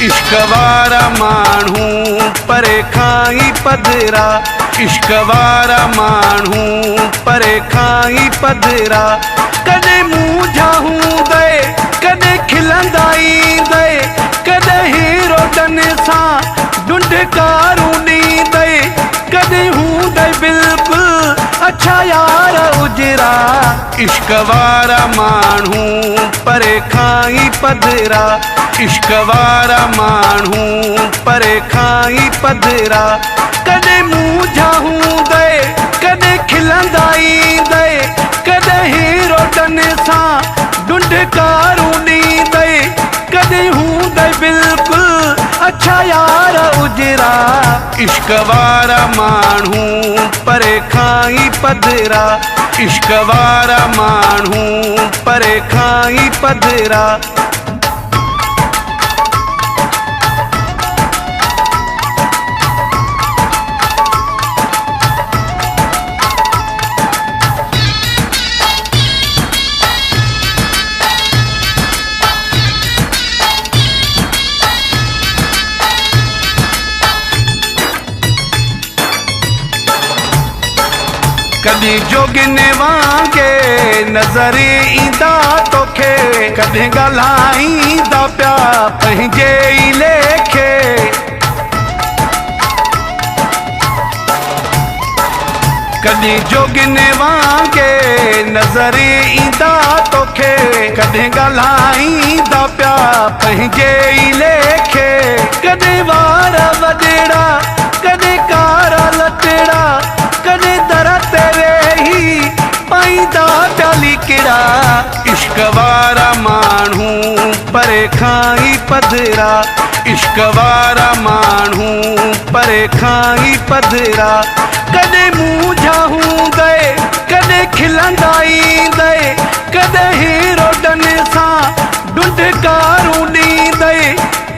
इश्क वारा माण्हू परे खां ई पधरा, इश्क वारा माण्हू परे खां ई पधरा। कॾहिं मुंझा हूंदे कॾहिं खिलंदा ईंदे, कॾहिं हीरोडन सां ढूंढकारूं ॾींदे, कॾहिं हूंदे बिल्कुलु अच्छा यार उजरा। इश्क वारा माण्हू परे खां ई पधरा, इश्क वारा माण्हू परे खां ई पधरा। कॾहिं मुंझा हूंदे कॾहिं खिलंदा ईंदे, कॾहिं हीरोडन सां ढूंढकारूं ॾींदे, कॾहिं हूंदे बिल्कुलु अच्छा यार उजरा। इश्क वारा माण्हू परे खां ई पधरा, इश्क वारा माण्हू परे खां ई पधरा। कॾहिं जोगिन वांगे नज़र ईंदा तोखे, कॾहिं ॻाल्हाईंदा पिया पंहिंजे ई लेखे। कॾहिं जोगिन वांगे नज़र ईंदा तोखे, कॾहिं ॻाल्हाईंदा पिया पंहिंजे ई लेखे। कॾहिं वार वॾेड़ा कॾहिं कारा लटेड़ा, कॾहिं दर ते वेही पाईंदा पिया लिकिड़ा। इश्क वारा माण्हू परे खां ई पधरा, इश्क वारा माण्हू परे खां ई पधरा। कॾहिं मुंझा हूंदे कॾहिं खिलंदा ईंदे, कॾहिं हीरोडन सां ढूंढकारूं ॾींदे,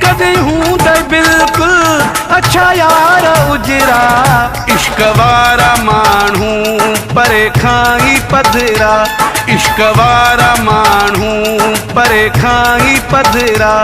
कॾहिं हूंदे बिल्कुलु अच्छा यार उजरा। इश्क वारा माण्हू परे खां ई पधरा, इश्क वारा माण्हू परे खां ई पधरा।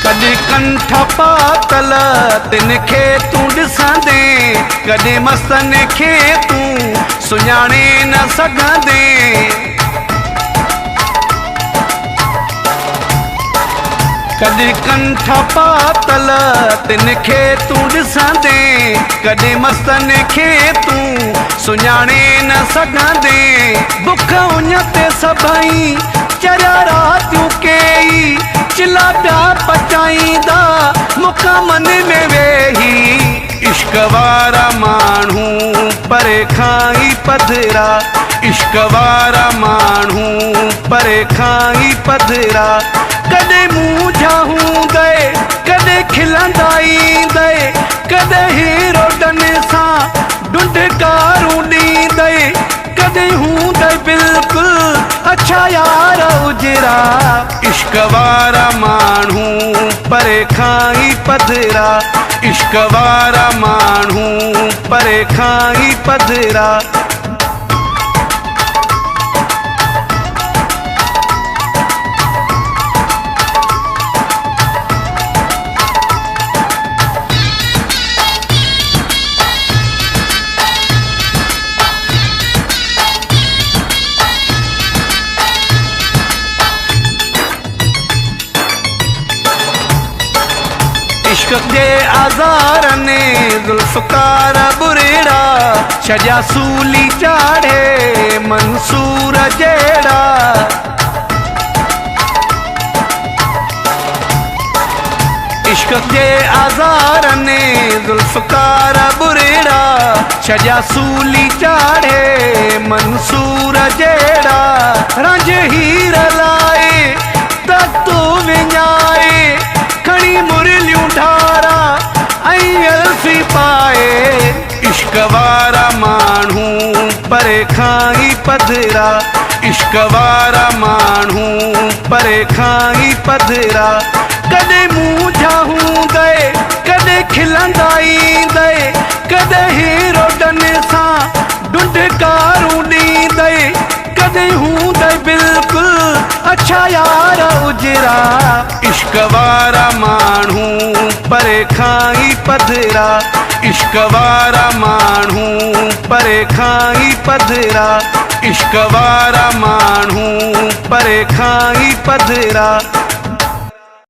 कॾहिं कंठ पातल तिनखे तूं ॾिसंदे, कॾहिं मस्तन खे तूं सुञाणे न सघंदे। कॾहिं कंठ पातल तिनखे तूं ॾिसंदे, कॾहिं मस्तन खे तूं सुञाणे न सघंदे। बुख उञ ते सभई चरिया रातियूं कई, चिला पिया पचाईंदा मुखां मन में वेही। इश्क वारा माण्हू परे खां ई पधरा, इश्क वारा माण्हू परे खां ई पधरा। कॾहिं मुंझा हूंदे कॾहिं खिलंदा ईंदे, कॾहिं हीरोडन सां ढूंढकारूं ॾींदे, कॾहिं हूंदे बिल्कुलु अच्छा यार उजरा। इश्क वारा माण्हू परे खां ई पधरा, इश्क वारा माण्हू परे खां ई पधरा। इश्क जे आज़ार ने ज़ुल्फ़कार बुरेड़ा, छॼा सूली चाढ़े मंसूर जहिड़ा। इश्क जे आज़ार ने ज़ुल्फ़कार बुरेड़ा, छॼा सूली चाढ़े मंसूर जहिड़ा। रंज हीर लाए त तूं विञाए, खणी मुरलियूं ढारा ऐं अलफ़ी पाए। इश्क वारा माण्हू परे खां ई पधरा इश्क वारा माण्हू परे खां ई पधरा कॾहिं मुंझा हूंदे कॾहिं खिलंदा ईंदे कॾहिं हीरो डन सां ढुंढकारूं ॾींदे कॾहिं हूंदे बिल्कुलु अच्छा यार उजरा इश्क वारा माण्हू परे खां ई पधरा इश्क वारा माण्हू परे खां ई पधरा इश्क वारा माण्हू परे खां ई पधरा